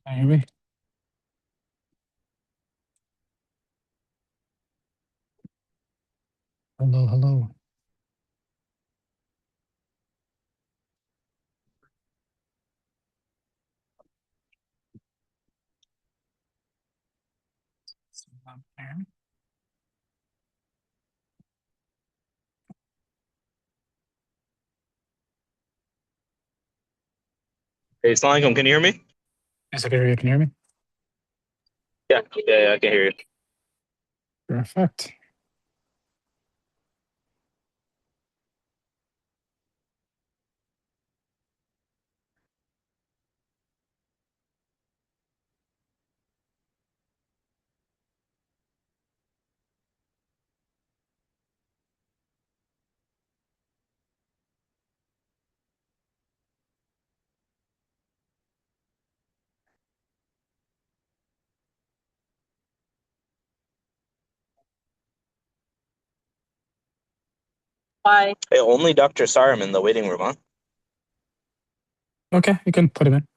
Can you hear me? Hello, hello. Hey, Assalamualaikum. Can you hear me? Yes, I can hear you. Can you hear me? Yeah, I can hear you. Perfect. Hi. Hey, only Dr. Sarum in the waiting room, huh? Okay, you can put him in.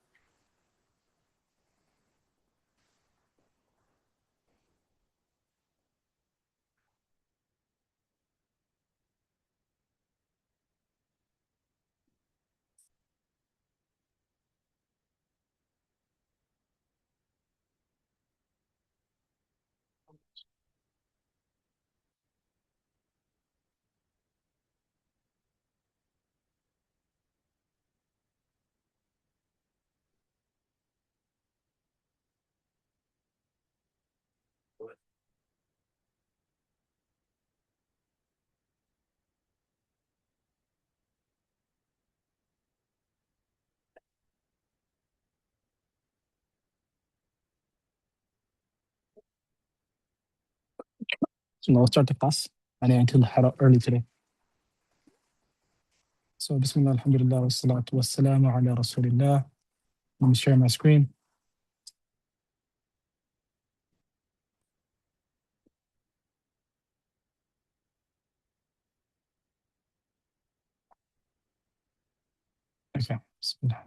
So now let's start the class. And until early today. So Bismillah, alhamdulillah, wassalatu wassalamu ala rasulillah. Let me share my screen. Okay, Bismillah.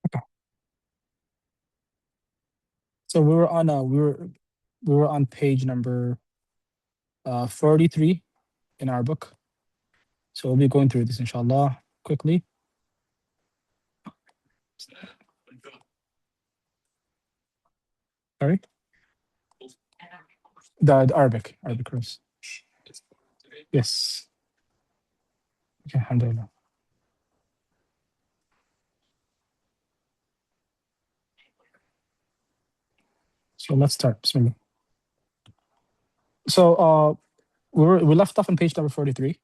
Okay. So we were on page number 43 in our book. So we'll be going through this inshallah quickly. Sorry? The Arabic course. Yes. Okay, alhamdulillah. So let's start. Bismillah. So we left off on page number 43.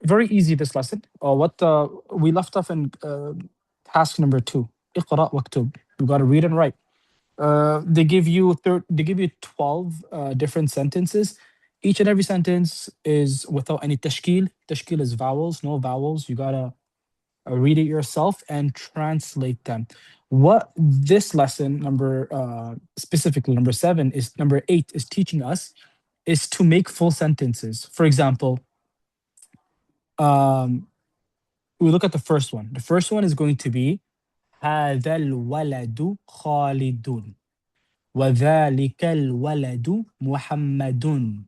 Very easy this lesson. What we left off in task number 2. اقرأ واكتب. You got to read and write. They give you 12 different sentences. Each and every sentence is without any tashkil. Tashkil is vowels, no vowels. You gotta read it yourself and translate them. What this lesson number specifically number 8 is teaching us is to make full sentences. For example, um, we look at the first one. The first one is going to be هذا الولد خالد وذلك الولد محمد.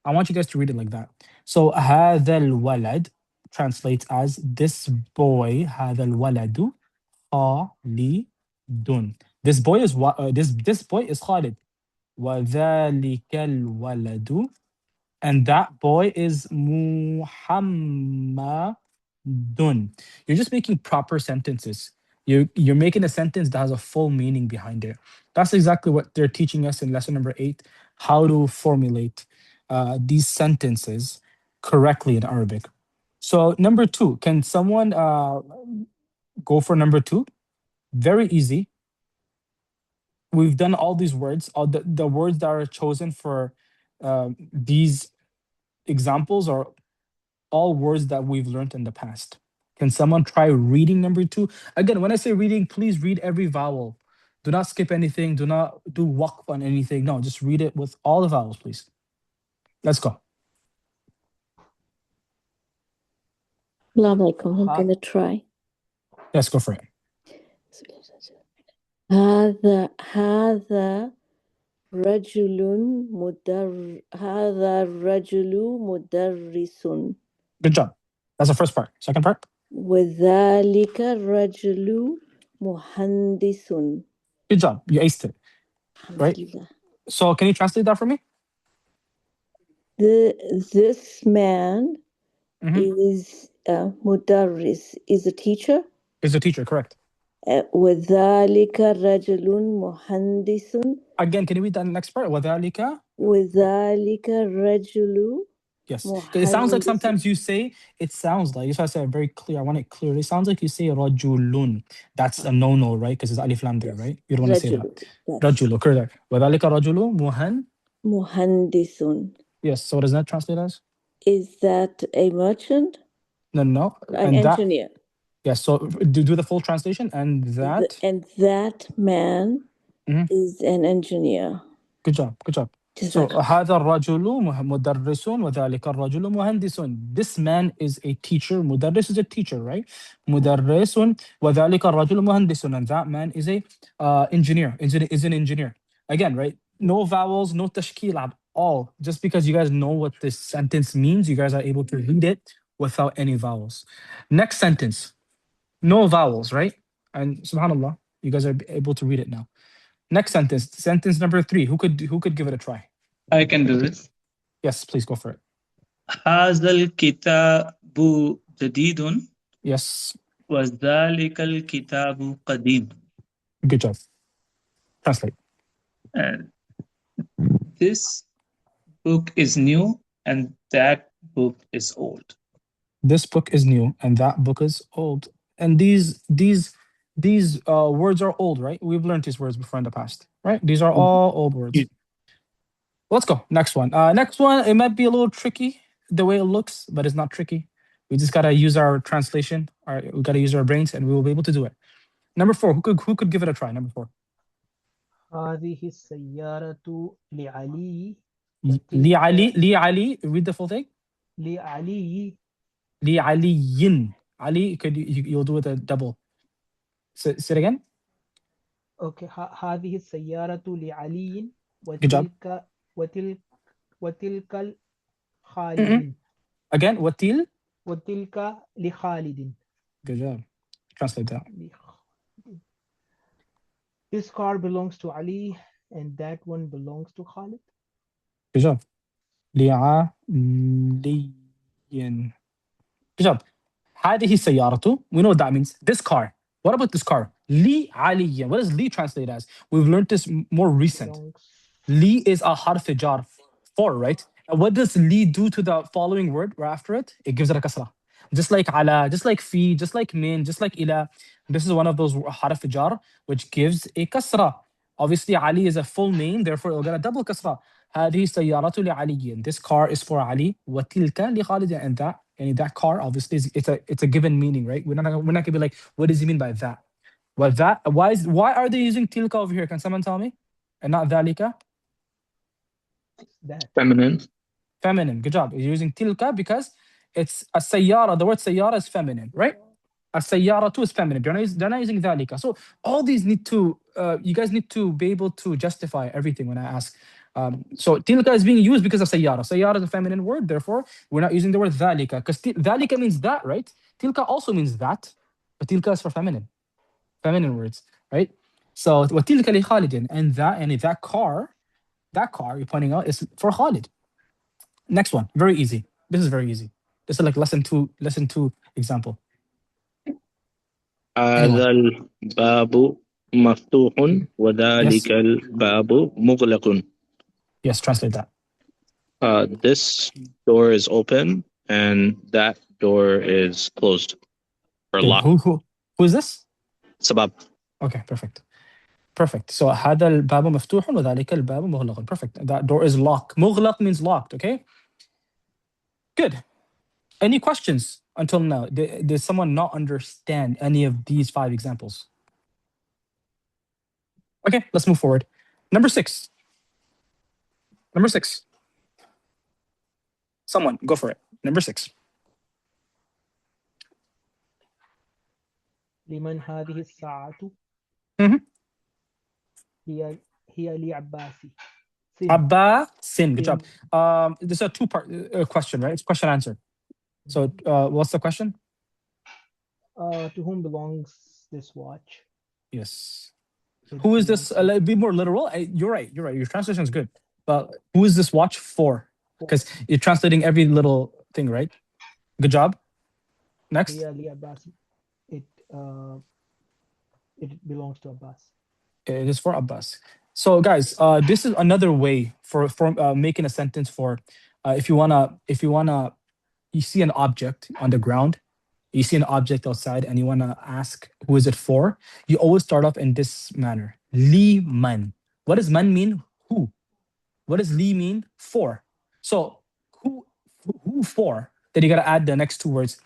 I want you guys to read it like that. So هذا الولد translates as this boy. هذا الولد خالد. This boy is Khalid. وذلك الولد, and that boy is Muhammadun. You're just making proper sentences. You're making a sentence that has a full meaning behind it. That's exactly what they're teaching us in lesson number 8, how to formulate these sentences correctly in Arabic. So number 2, can someone go for number 2? Very easy. We've done all these words. All the words that are chosen for these examples are all words that we've learned in the past. Can someone try reading number two? Again, when I say reading, please read every vowel. Do not skip anything. Do not do waqf on anything. No, just read it with all the vowels, please. Let's go. Assalamu alaikum. I'm Ha- gonna try. Let's go for it. هذا رجل هذا الرجل مدرس Good job. That's the first part. Second part. وذلك الرجل مهندس. Good job. You aced it. Right. Alhamdulillah. So can you translate that for me? This man Mhm. is مدرس, is a teacher. Is a teacher, correct? وذلك الرجل مهندس. Again, can you read that next part? وذلك. وذلك الرجل Yes. 'Cause it sounds like مهندس. sometimes you say, it sounds like, if I say it very clear, I want it clear. It sounds like you say rajulun. That's a no-no, right? Because it's alif lam there, Yes. right? You don't want to say that. رجل. Yes. Rajulu, correct. وذلك رجل مهندس. Yes. So what does that translate as? Is that a merchant? No, no. An And that, engineer. yes. So do the full translation. And that. And that man Mhm. is an engineer. Good job. Good job. So هذا الرجل مدرس وذلك الرجل مهندس. This man is a teacher. مدرس is a teacher, right? مدرس وذلك الرجل مهندس. And that man is a engineer. Is an engineer. Again, right? No vowels, no tashkil at all. Just because you guys know what this sentence means, you guys are able to read it without any vowels. Next sentence. No vowels, right? And subhanallah, you guys are able to read it now. Next sentence, sentence number 3. Who could give it a try? I can do this. Yes, please go for it. هذا الكتاب جديد Yes, وذلك الكتاب قديم. good job. Translate. And this book is new and that book is old. This book is new and that book is old. And these words are old, right? We've learned these words before in the past, right? These are all old words. Let's go. Next one. Next one, it might be a little tricky the way it looks, but it's not tricky. We just gotta use our translation. We gotta use our brains, and we will be able to do it. Number 4. Who could give it a try? Number 4. هذه السيارة لعلي لي علي. Read the full thing. لعلي. لعلي. Ali, you'll do it a double. Say it again. Okay. هذه السيارة لعلي Good job. وتلك خالد. Again, وتلك لخالد. Good job. Translate that. This car belongs to Ali and that one belongs to Khalid. Good job. لعلي. Good job. هذه السيارة. We know what that means. This car. What about this car? لعلي. What does li translate as? We've learned this more recent. Li is a harf jar. 4, right? And what does li do to the following word right after it? It gives it a kasra. Just like ala, just like fi, just like min, just like ila. This is one of those harf jar which gives a kasra. Obviously, Ali is a full name, therefore it'll get a double kasra. هذه سيارة لعلي. This car is for Ali. وتلك لخالد. And that car obviously it's a given meaning, right? We're not gonna be like, what does he mean by that? Well, why are they using tilka over here? Can someone tell me? And not dhalika? That. Feminine. Feminine. Good job. You're using tilka because it's a sayyara. The word sayyara is feminine, right? A sayyara too is feminine. They're not using dhalika. So all these need to, you guys need to be able to justify everything when I ask. So tilka is being used because of sayyara. Sayyara is a feminine word, therefore we're not using the word dhalika because dhalika means that, right? Tilka also means that, but tilka is for feminine words, right? So وَتِلْكَ لِخَالِدٍ. And that car you're pointing out is for Khalid. Next one, very easy. This is very easy. This is like lesson two example. هذا الباب مفتوح وذلك الباب مغلق. Yes, translate that. This door is open and that door is closed or locked. Who is this? Sabab. Okay, perfect. So هذا الباب مفتوح وذلك الباب مغلق. Perfect. That door is locked. مغلق means locked, okay? Good. Any questions until now? Did someone not understand any of these 5 examples? Okay, let's move forward. Number 6. Number 6. Someone, go for it. Number 6. لمن هذه الساعة؟ Mhm. هي لعباسي. Sin. Abbasin. Good job. Sin. This is a 2-part question, right? It's question answer. So, what's the question? To whom belongs this watch? Yes. It Who is this? belongs to- Be more literal. You're right. You're right. Your translation is good. But who is this watch for? Because you're translating every little thing, right? Good job. Next. هي لعباسي. It belongs to Abbas. It is for Abbas. So, guys, this is another way for making a sentence for if you wanna you see an object on the ground, you see an object outside, and you wanna ask who is it for. You always start off in this manner: li man. What does man mean? Who? What does li mean? For. So who who for? Then you gotta add the next 2 words.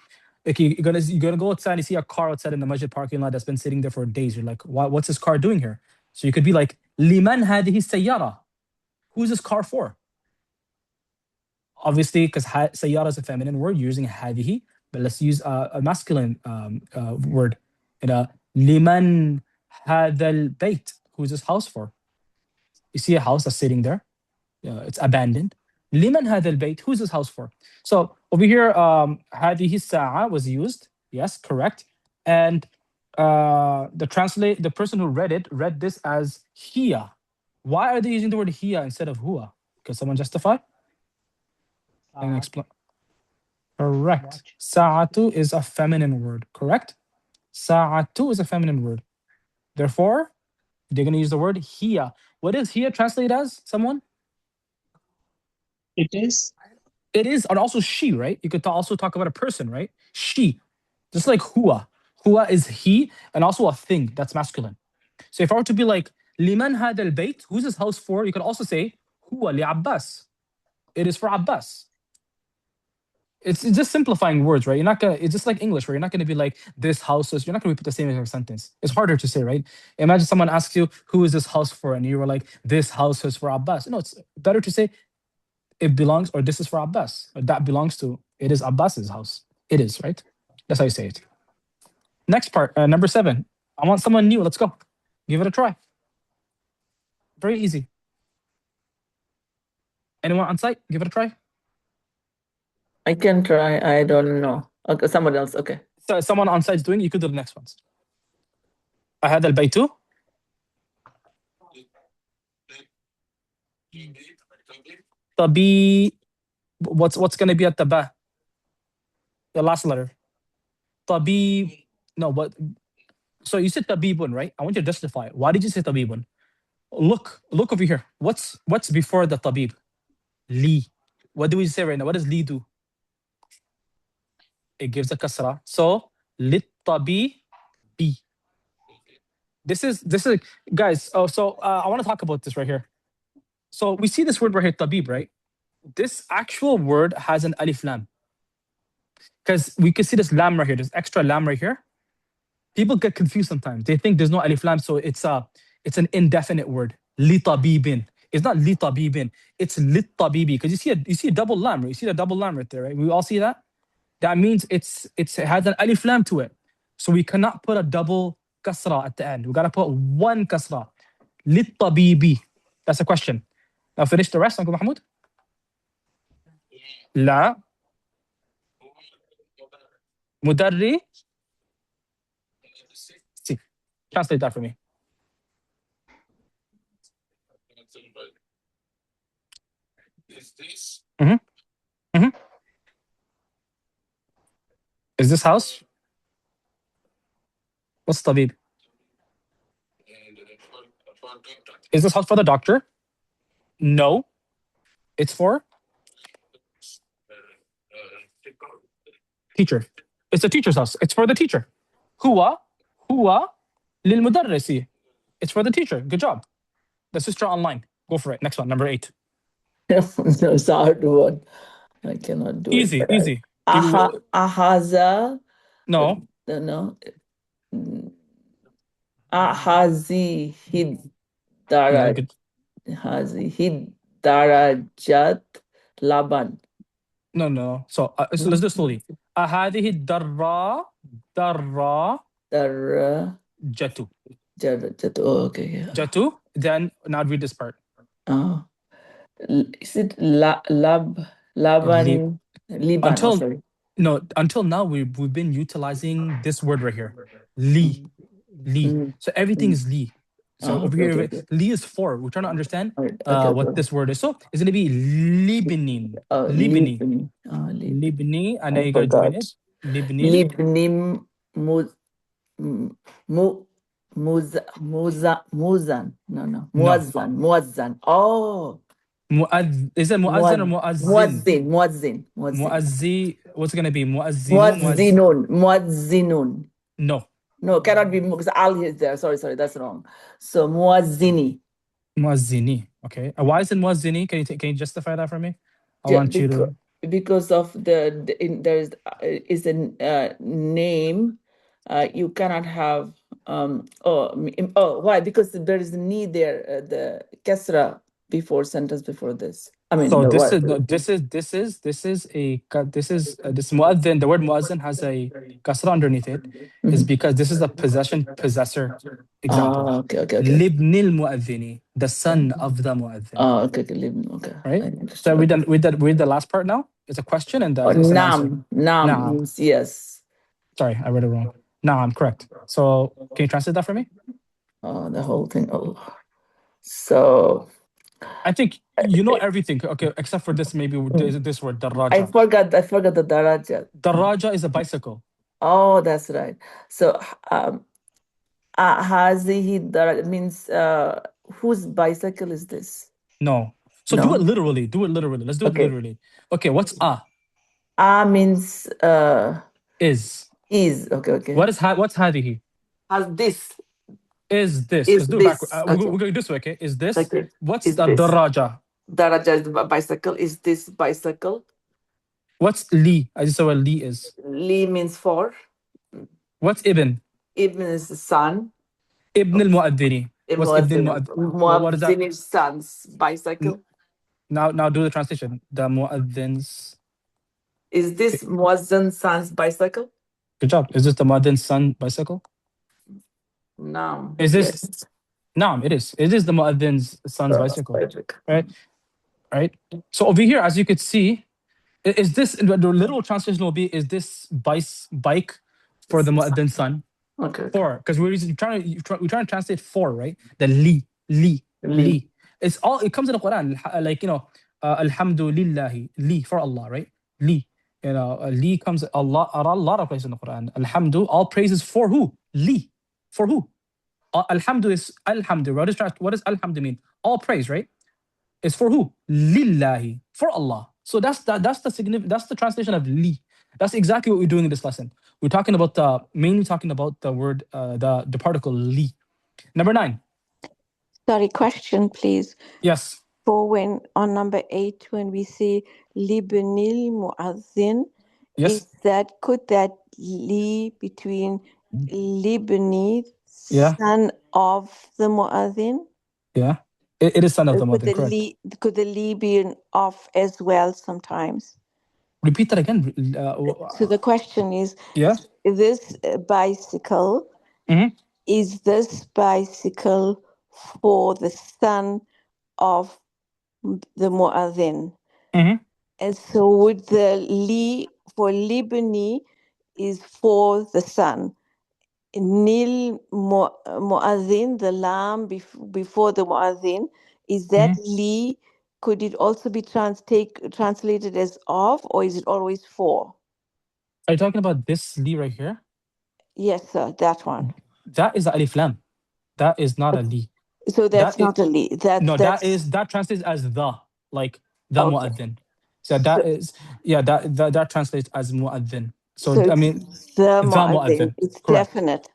Like you're gonna go outside and you see a car outside in the masjid parking lot that's been sitting there for days. You're like, what's this car doing here? So you could be like, liman hadihi sayyara. Who's this car for? Obviously, because sayyara is a feminine word, you're using hadihi, but let's use a masculine word. Liman hadal bayt. Who's this house for? You see a house that's sitting there. It's abandoned. Liman هذا البيت? Who's this house for? So over here, هذه الساعة was used. Yes, correct. And the person who read this as hiya. Why are they using the word hiya instead of huwa? Can someone justify? And explain. Correct. Watch. Sa'atu is a feminine word. Correct. Sa'atu is a feminine word. Therefore, they're going to use the word hiya. What is hiya translate as? Someone? It is. It is, and also she, right? You could also talk about a person, right? She, just like huwa. Huwa is he, and also a thing that's masculine. So if I were to be like, liman had al bayt, who's this house for? You could also say, huwa li Abbas. It is for Abbas. It's just simplifying words, right? You're not gonna. It's just like English, right? You're not gonna be like this house is. You're not gonna repeat the same exact sentence. It's harder to say, right? Imagine someone asks you, "Who is this house for?" and you were like, "This house is for Abbas." No, it's better to say, "It belongs," or "This is for Abbas," or "That belongs to." It is Abbas's house. It is, right? That's how you say it. Next part, number 7. I want someone new. Let's go. Give it a try. Very easy. Anyone on site? Give it a try. I can try. I don't know. Okay, someone else. Okay. So someone on site is doing it, you could do the next ones. هذا البيت. طبي. What's going to be at the ba? The last letter. Tabi. No, but so you said tabibun, right? I want you to justify it. Why did you say tabibun? Look over here. What's before the tabib? Li. What do we say right now? What does li do? It gives a kasra. So lit tabi bi. This is guys. Oh, so I want to talk about this right here. So we see this word right here, tabib, right? This actual word has an alif lam. Because we can see this lam right here, this extra lam right here. People get confused sometimes. They think there's no alif lam, so it's an indefinite word. Li tabibin. It's not li tabibin. It's lit tabibi. Because you see a double lam, right? You see the double lam right there, right? We all see that. That means it has an alif lam to it. So we cannot put a double kasra at the end. We gotta put one kasra. Lit tabibi. That's a question. Now finish the rest, Uncle Mahmoud. La mudarri. See, translate that for me. Mhm. Mhm. Is this house? What's tabib? Is this house for the doctor? No. It's for teacher. It's the teacher's house. It's for the teacher. Huwa للمدرس. It's for the teacher. Good job. The sister online. Go for it. Next one, number 8. No, it's a hard one. I cannot do Easy, it. easy. Ahaza. No. No. Ahazi hid Yeah, daraj. good. Hazi hid darajat laban. No. So No? let's do it slowly. أهذه الدراجة Darajat. Oh, okay. Yeah. جاتو. Then now read this part. Oh. Is it Laban? Liban. Oh, Until sorry. no, until now we've been utilizing this word right here. Li. Li. Mm. So everything is li. So Oh, over okay, here, okay. li is for. We're trying to understand All right. Okay, what this word is. So it's gonna be Libni. Oh, Libni. Libni. Oh, Libni. Libni. And then I you gotta join forgot. it. Libnil. Libni mu Muzan. No. No. Muazzan. Oh, Is it muazzin or muazzin? Muazzin. What's it gonna be? Muazzinu, Muazzinun. no. No, cannot be because al is there. Sorry, that's wrong. So muazzini. Muazzini. Okay. Why is it muazzini? Can you justify that for me? I want you to. Because of there is a name. You cannot have why? Because there is a need there, the kasra before sentence before this. I mean, So the this word. is no, this is this muazzin. The word muazzin has a kasra underneath it, is because this is a possessor example. Okay. Libnil muazzini, the son of the muazzin. Okay. Okay. Right. So we done with the last part now. It's a question and it's an answer. Nam means yes. Sorry, I read it wrong. Naam, correct. So can you translate that for me? The whole thing. Oh, so I think you know everything. Okay, except for this. Maybe this word I daraja. forgot the daraja. Daraja is a bicycle. Oh, that's right. So hazihi daraja means whose bicycle is this? No. So No. do it literally. Let's do it literally. Okay, what's means is. Okay. What's hadihi? Has this. Is this. Is Let's do it this. backward. We're going this way, okay? Is this. Okay. What's Is the this. daraja? Daraja is the bicycle. Is this bicycle? What's li? I just saw what li is. Li means for. What's ibn? Ibn is the son. Ibn al-mu'adhdhini. What's ibn al-mu'adhdhini? What is that? Muadzin's son's bicycle. Now do the translation. The mu'adhdhin's. Is this Muazzin's son's bicycle? Good job. Is this the mu'adhdhin's son bicycle? No. Is this? Yes. No, it is. It is the mu'adhdhin's son's bicycle. Right. So over here, as you could see, is this the literal translation will be is this bike for the mu'adhdhin's son? Okay. For, because we're trying to translate for, right? The li. It's all, it comes in the Quran, like, alhamdulillahi, li, for Allah, right? Li. Li comes a lot of places in the Quran. Alhamdu, all praises for who? Li. For who? Alhamdu is alhamdu. What does alhamdu mean? All praise, right? It's for who? Lillahi. For Allah. So that's the translation of li. That's exactly what we're doing in this lesson. We're talking about mainly talking about the word the particle li. Number 9. Sorry, question, please. Yes. For when on number 8, when we say Libnil Muazzin, Yes. could that li between Libni, Yeah. son of the Muazzin? Yeah. It is son of the mother, correct. Could the li be an of as well sometimes? Repeat that again. So the question is, Yeah. this bicycle, is this bicycle for the son of the Muazzin? And so would the li for Libni is for the son. Nil Muazzin, the lam before the Muazzin, is that li, could it also be translated as of, or is it always for? Are you talking about this li right here? Yes, sir, that one. That is the alif lam. That is not a li. So that's not a li. That translates as the, like the mu'adhin. So that is, that translates as mu'adhin. So I mean, the mu'adhin. It's correct.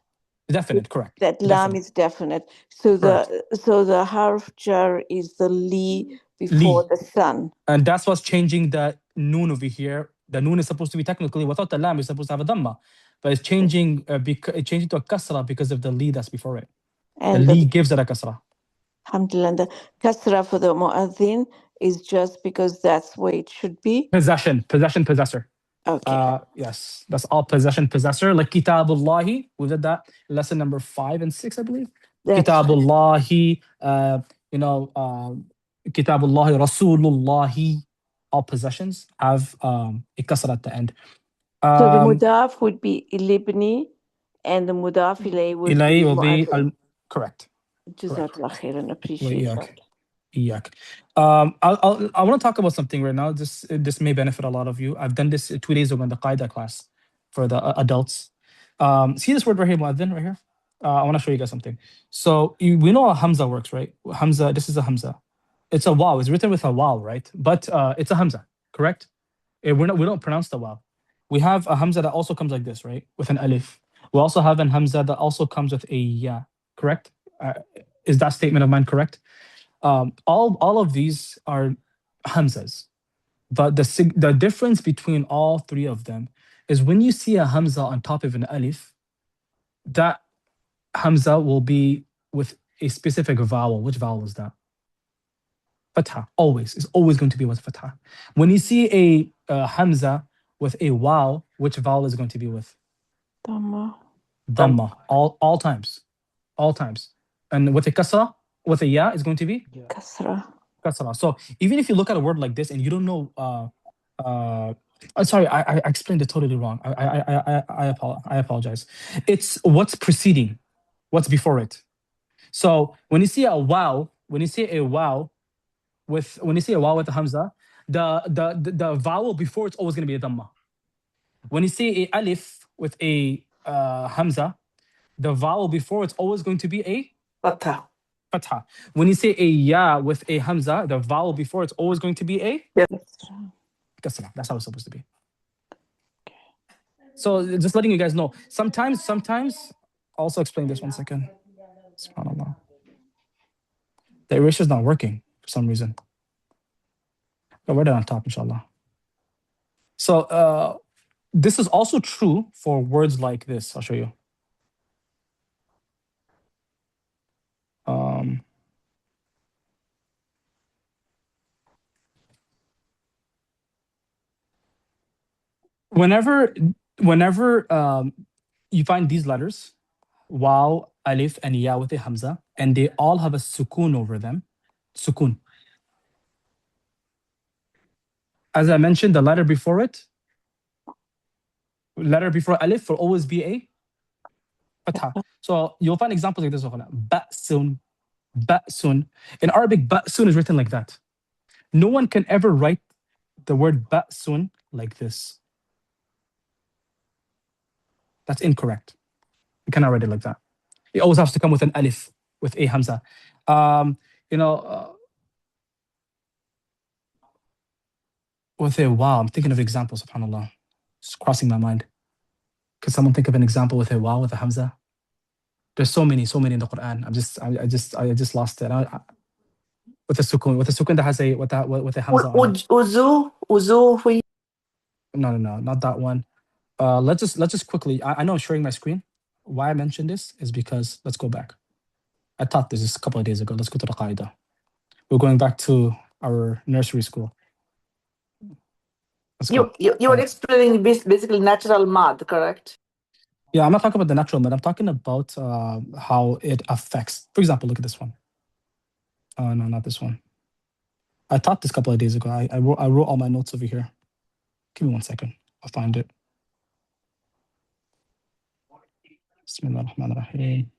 Definite, correct. That lam is definite. So Correct. the harf jar is the li before the sun. And that's what's changing the noon over here The noon is supposed to be technically without the lam, it's supposed to have a dhamma, but it's changing it changing to a kasra because of the li that's before it. The And li the gives it a kasra. alhamdulillah, the kasra for the mu'adhin is just because that's where it should be. Possession, possessor. Okay, Yes, that's all possessor. Like Kitabullahi, we did that lesson number 5 and 6, I believe. that's right. Kitabullahi, you know, Kitabullahi, Rasulullahi, all possessions have a kasra at the end. So the mudaf would be ilibni, and the mudaf ilay would Ilay be will be mu'adhin. correct. Jazakallah khairan, appreciate وإياك. that. Iyak. I want to talk about something right now. This may benefit a lot of you. I've done this 2 days ago in the Qaida class for the adults. See this word right here, muadhin, right here? I want to show you guys something. So we know how Hamza works, right? Hamza, this is a Hamza. It's a waw. It's written with a waw, right? But it's a Hamza, correct? We don't pronounce the waw. We have a Hamza that also comes like this, right? With an alif. We also have an Hamza that also comes with a ya, correct? Is that statement of mine correct? All of these are hamzas, but the difference between all three of them is when you see a hamza on top of an alif, that hamza will be with a specific vowel. Which vowel is that? Fatha. Always. It's always going to be with fatha. When you see a hamza with a waw, which vowel is going to be with? Dhamma. Dhamma. All times. All times. And with a kasra, with a ya, is going to be? Kasra. Kasra. So even if you look at a word like this and you don't know, sorry, I explained it totally wrong. I apologize. It's what's preceding, what's before it. So when you see a wow, when you see a wow with a hamza, the vowel before it's always going to be a dhamma. When you see a alif with a hamza, the vowel before it's always going to be a Fatha. fatha. When you say a ya with a hamza, the vowel before it's always going to be a kasra. That's how it's supposed to be. So just letting you guys know. Sometimes, also explain this 1 second. SubhanAllah. The eraser is not working for some reason. I'll write it on top, inshallah. So this is also true for words like this. I'll show you. Whenever you find these letters, waw, alif, and ya with a hamza, and they all have a sukun over them. Sukun. As I mentioned, the letter before alif will always be a fatha. So you'll find examples like this. Ba'sun, ba'sun. In Arabic, ba'sun is written like that. No one can ever write the word ba'sun like this. That's incorrect. You cannot write it like that. It always has to come with an alif, with a hamza. With a wow, I'm thinking of examples, subhanAllah. It's crossing my mind. Could someone think of an example with a wow, with a hamza? There's so many in the Quran. I just lost it. With a sukun that has with a hamza on it. Uzu. No, not that one. Let's just quickly. I know I'm sharing my screen. Why I mentioned this is because let's go back. I taught this a couple of days ago. Let's go to the Qaida. We're going back to our nursery school. You were explaining basically natural mad, correct? Yeah, I'm not talking about the natural mad. I'm talking about how it affects. For example, look at this one. No, not this one. I taught this a couple of days ago. I wrote all my notes over here. Give me 1 second. I'll find it. Bismillah ar-Rahman ar-Rahim.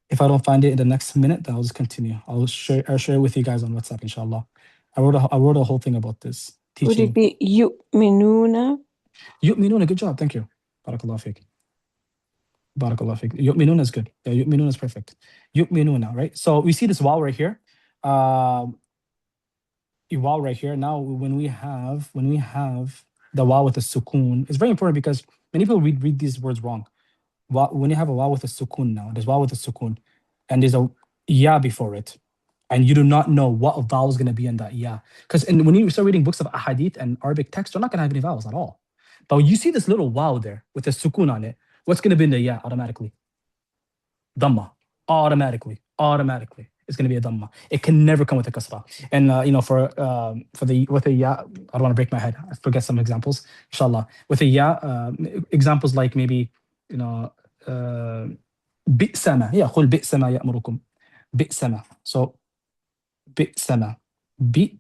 If I don't find it in the next minute, then I'll just continue. I'll share it with you guys on WhatsApp, inshallah. I wrote a whole thing about this teaching. Would it be yu'minuna? Yu'minuna, good job. Thank you. Barakallah fiqh. Barakallah fiqh. Yu'minuna is good. Yeah, yu'minuna is perfect. Yu'minuna, right? So we see this waw right here. Waw right here. Now, when we have the waw with a sukun, it's very important because many people read these words wrong. When you have a waw with a sukun now, there's waw with a sukun, and there's a ya before it. and you do not know what vowel is going to be in that yeah. Because when you start reading books of ahadith and Arabic text, they're not going to have any vowels at all. But when you see this little wow there with a sukun on it, what's going to be in the yeah automatically? Dhamma. Automatically. It's going to be a dhamma. It can never come with a kasra. And for the with a yeah, I don't want to break my head. I forget some examples. Inshallah, with a yeah, examples like maybe you know, bi'sama. Yeah, قل bi'sama ya'murukum. Bi'sama. So bi'sama. Bi'sama.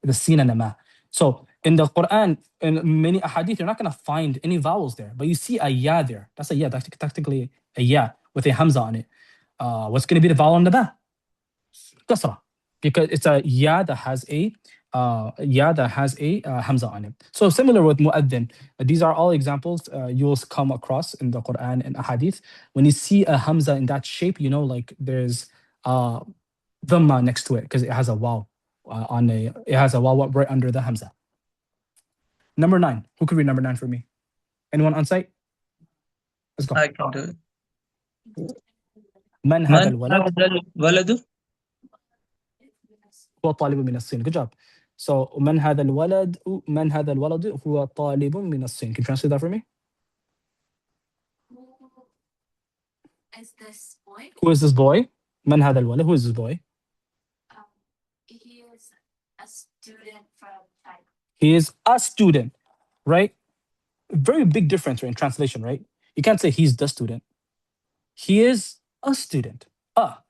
The sin and the ma. So in the Quran, in many ahadith, you're not going to find any vowels there, but you see a ya there. That's a ya, that's technically a ya with a hamza on it. What's going to be the vowel on the ba? Kasra, because it's a ya that has a hamza on it. So similar with mu'adhin. These are all examples you'll come across in the Quran and ahadith. When you see a hamza in that shape, you know like there's dhamma next to it because it has a waw it has a waw right under the hamza. Number 9. Who could read number 9 for me? Anyone on site? Let's go. I can do it. من هذا الولد؟ الولد هو طالب من الصين. Good job. So من هذا الولد هو طالب من الصين. Can you translate that for me? Is this boy? Who is this boy? من هذا الولد? Who is this boy? He is a student from China. He is a student, right? Very big difference in translation, right? You can't say he's the student. He is a student.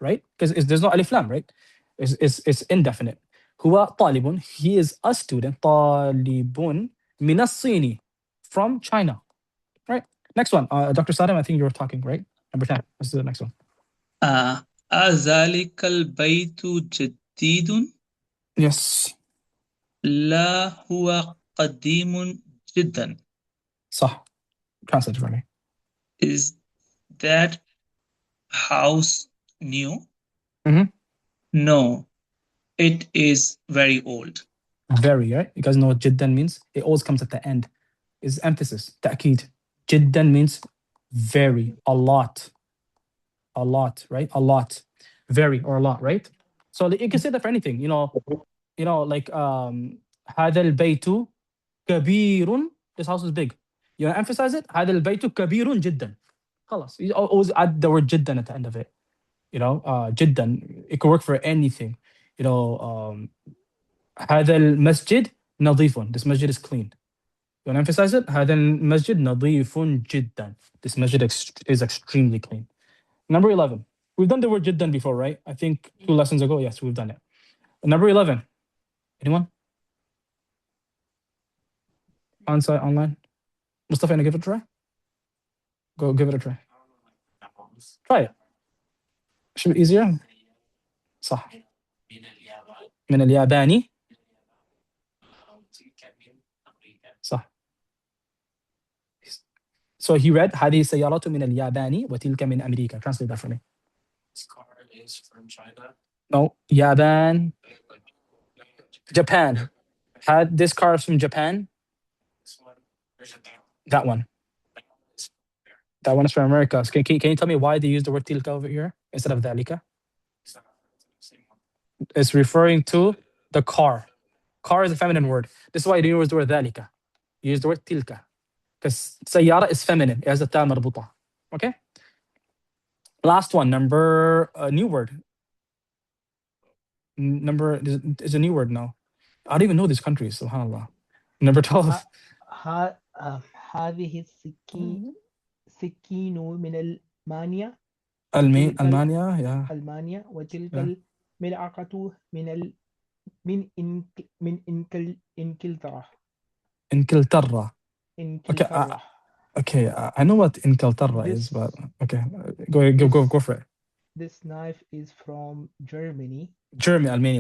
Right? Because there's no alif lam, right? It's indefinite. هو طالب. He is a student. طالب من الصين. From China. Right? Next one. Dr. Sadam, I think you were talking, right? Number 10. Let's do the next one. أذلك البيت جديد؟ Yes. لا هو قديم جدا. صح. Translate for me. Is that house new? Mhm. No, it is very old. Very, right? You guys know what jiddan means? It always comes at the end. It's emphasis, ta'keed. Jiddan means very, a lot. A lot, right? A lot. Very or a lot, right? So you can say that for anything, like هذا البيت كبير. This house is big. You want to emphasize it? هذا البيت كبير جدا. خلاص. You always add the word jiddan at the end of it. جدا. It could work for anything. هذا المسجد نظيف. This masjid is clean. You want to emphasize it? هذا المسجد نظيف جدا. This masjid is extremely clean. Number 11. We've done the word jiddan before, right? I think 2 lessons ago. Yes, we've done it. Number 11. Anyone? On-site, online? Mustafa, you want to give it a try? Go give it a try. Try it. Should be easier. صح. من الياباني. صح. So he read هذه السيارات من اليابان وتلك من أمريكا. Translate that for me. This car is from China. No, Japan. Japan. Had this car is from Japan. This one, where's Japan? That one. That one is from America. So can you tell me why they use the word tilka over here instead of dhalika? It's not the same one. It's referring to the car. Car is a feminine word. This is why you don't use the word dhalika. You use the word tilka. Because sayyara is feminine. It has a ta marbuta. Okay? Last one, new word. Number is a new word now. I don't even know these countries, subhanAllah. Number 12. هذه السكين من ألمانيا. ألمانيا, yeah. ألمانيا وتلك الملعقة من إنكلترا. إنكلترا. إنكلترا. Okay, I know what Inkaltarra is, but okay, go for it. This knife is from Germany. Germany.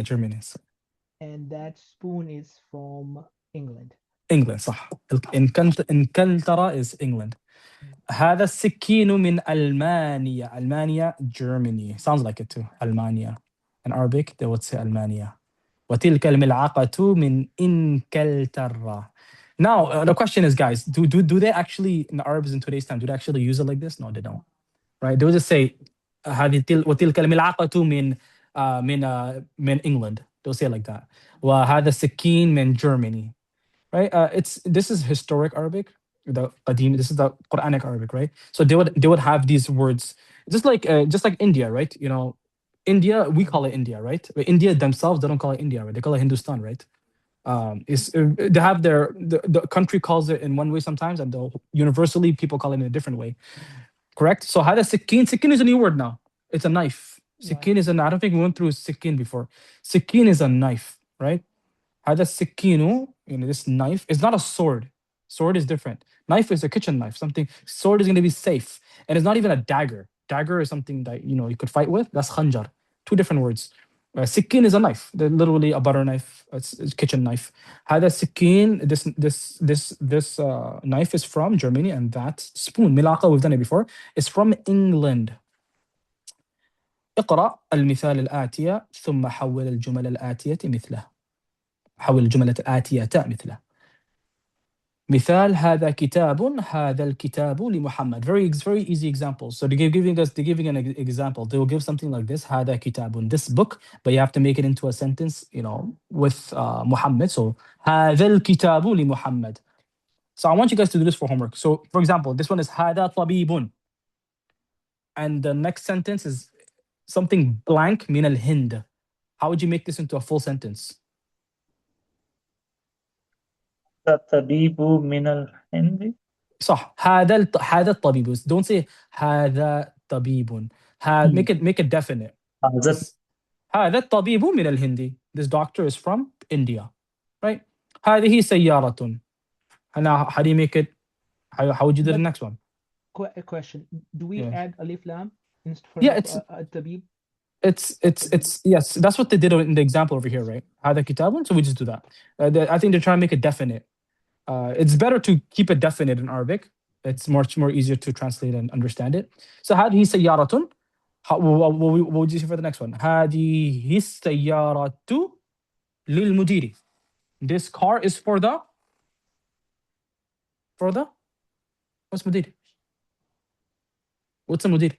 And that spoon is from England. England, صح. إنكلترا is England. هذا السكين من ألمانيا, Germany. Sounds like it too. Almania. In Arabic, they would say Almania. وتلك الملعقة من إنكلترا. Now, the question is, guys, do they actually, in the Arabs in today's time, do they actually use it like this? No, they don't. Right? They would just say وتلك الملعقة من England. They'll say it like that. وهذا السكين من Germany. Right? This is historic Arabic, the qadim. This is the Quranic Arabic, right? So they would have these words, just like India, right? India, we call it India, right? But India themselves, they don't call it India, right? They call it Hindustan, right? They have the country calls it in one way sometimes, and universally people call it in a different way. Correct? So hada sikin. Sikin is a new word now. It's a knife. Sikin is I don't think we went through sikin before. Sikin is a knife, right? Hada sikinu, this knife is not a sword. Sword is different. Knife is a kitchen knife. Something sword is going to be safe, and it's not even a dagger. Dagger is something that you could fight with. That's khanjar. Two different words. Sikin is a knife. They're literally a butter knife. It's a kitchen knife. Hada sikin. This knife is from Germany, and that spoon milaqa, we've done it before, is from England. اقرأ المثال الآتية ثم حول الجمل الآتية مثله. حول الجملة الآتية مثله. مثال هذا الكتاب لمحمد. Very easy examples. So they're giving an example. They will give something like this. هذا كتاب, this book, but you have to make it into a sentence, with Muhammad. So هذا الكتاب لمحمد. So I want you guys to do this for homework. So for example, this one is هذا طبيب, and the next sentence is something blank من الهند. How would you make this into a full sentence? الطبيب من الهند. صح. هذا الطبيب. Don't say هذا طبيب. Make it definite. هذا الطبيب من الهند. This doctor is from India, right? هذه سيارة. How do you make it? How would you do the next one? A question. Do we add alif lam instead of tabib? It's yes. That's what they did in the example over here, right? هذا كتاب. So we just do that. I think they're trying to make it definite. It's better to keep it definite in Arabic. It's much more easier to translate and understand it. So هذه سيارة. What would you say for the next one? هذه السيارة للمدير. This car is for the what's مدير? What's a مدير?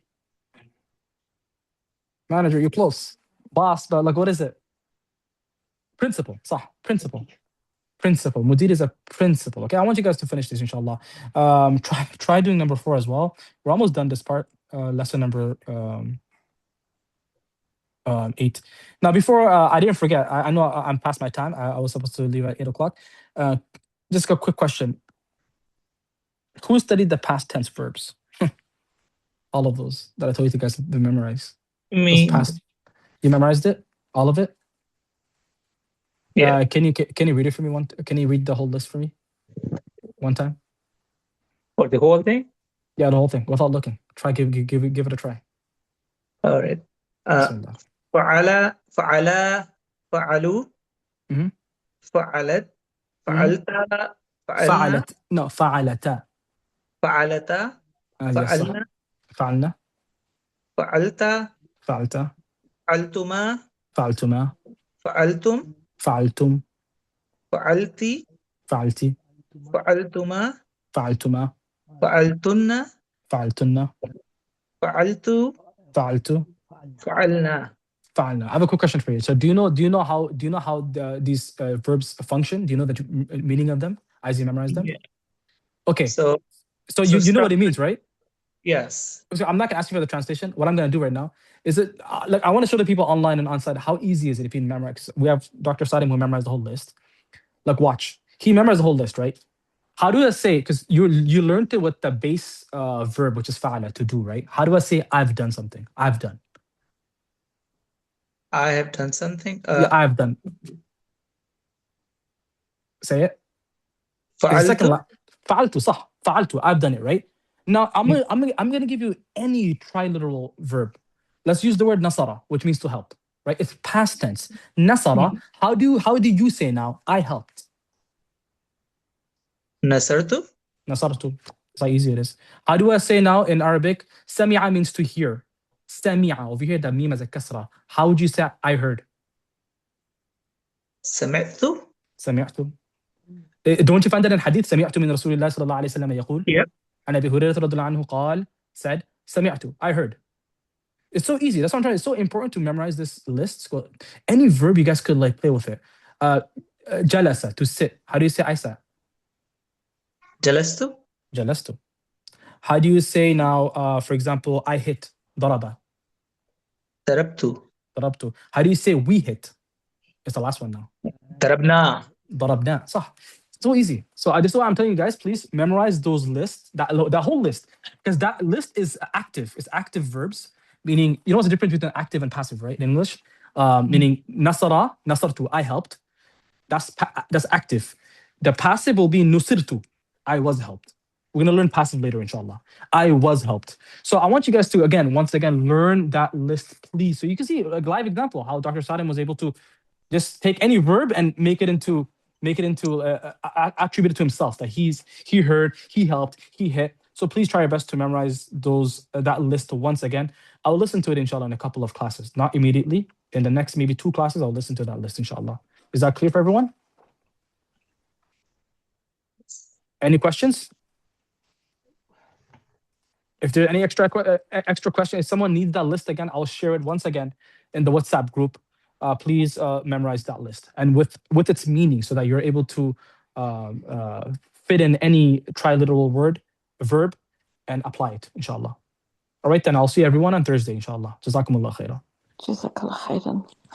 Manager, you're close. Boss, but like what is it? Principal. صح. Principal. Mudir is a principal. Okay, I want you guys to finish this, inshallah. Try doing number 4 as well. We're almost done this part. Lesson number 8. Now, before I didn't forget. I know I'm past my time. I was supposed to leave at 8:00. Just a quick question. Who studied the past tense verbs? All of those that I told you guys to memorize. Me. You memorized it? All of it? Yeah. Can you read it for me Can you read the whole list for me one time? For the whole thing? Yeah, the whole thing without looking. Try give it a try. All right. فعل فعلوا Mhm. فعلت فعلت فعلنا فعلتا. فعلتا Yes, صح. فعلنا فعلنا. فعلت فعلتا. فعلتما فعلتما. فعلتم فعلتم. فعلتي فعلتي. فعلتما فعلتما. فعلتن فعلتن. فعلت فعلت. فعلنا. فعلنا. I have a quick question for you. So do you know how these verbs function? Do you know the meaning of them as you memorize them? Yeah. Okay. So you know what it means, right? Yes. So I'm not gonna ask you for the translation. What I'm gonna do right now is I want to show the people online and on-site how easy is it if you memorize. We have Dr. Sadim who memorized the whole list. Like watch, he memorized the whole list, right? How do I say? Because you learned it with the base verb, which is fa'ala, to do, right? How do I say I've done something? I've done. I have done something. Yeah, I've done. Say it. فعلت. The second line. فعلت صح. فعلت. I've done it, right? Now I'm gonna give you any triliteral verb. Let's use the word nasara, which means to help, right? It's past tense. Nasara. How do you say now? I helped. نصرت. Nasartu. That's how easy it is. How do I say now in Arabic? Sami'a means to hear. Sami'a. Over here, the meme is a kasra. How would you say I heard? سمعت. سمعت. Don't you find that in hadith? سمعت من رسول الله صلى الله عليه وسلم يقول. Yep. عن أبي هريرة رضي الله عنه قال, said, سمعت. I heard. It's so easy. That's what I'm trying. It's so important to memorize this list. So any verb you guys could like play with it. Jalasa, to sit. How do you say I sat? جلست. Jalastu. How do you say now, for example, I hit? Daraba. ضربت. Darabtu. How do you say we hit? It's the last one now. ضربنا. Darabna. صح. So easy. So this is what I'm telling you guys. Please memorize those lists, that whole list, because that list is active. It's active verbs, meaning you know what's the difference between active and passive, right? In English, meaning nasara, nasartu, I helped. That's active. The passive will be nusirtu, I was helped. We're gonna learn passive later, inshallah. I was helped. So I want you guys to once again, learn that list, please. So you can see a live example how Dr. Sadim was able to just take any verb and make it into attribute it to himself, that he heard, he helped, he hit. So please try your best to memorize those that list once again. I'll listen to it inshallah in a couple of classes, not immediately. In the next maybe 2 classes, I'll listen to that list inshallah. Is that clear for everyone? Any questions? If there's any extra question, if someone needs that list again, I'll share it once again in the WhatsApp group. Please memorize that list and with its meaning, so that you're able to fit in any triliteral word, verb, and apply it, inshallah. All right, then I'll see everyone on Thursday, inshallah. Jazakumullah khairan. Jazakallah khairan.